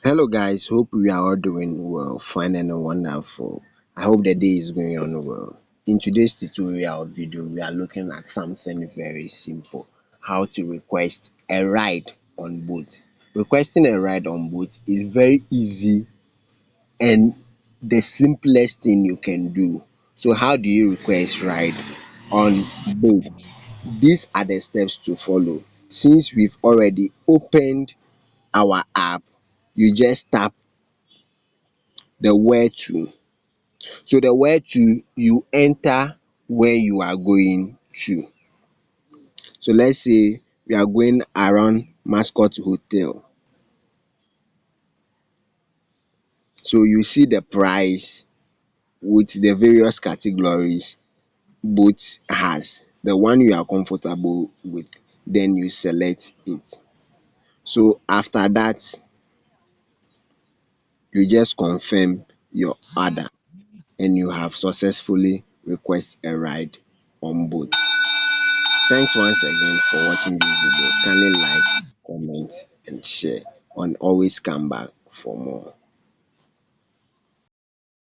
Hello guys, hope we are all doing well, fine and wonderful. I hope the day is going on well. In today's tutorial video, we are looking at something very simple, how to request a ride on boat. Requesting a ride on boat is very easy and the simplest thing you can do. So how do you request ride on boat? These are the steps to follow. Since we've already opened our app, you just tap the where to. So the where to, you enter where you are going to. So let's say we are going around Mascot Hotel. So you see the price with the various categories both has. The one you are comfortable with, then you select it. So after that, you just confirm your order and you have successfully request a ride on board. Thanks once again for watching this video. Kindly like, comment and share, and always come back for more.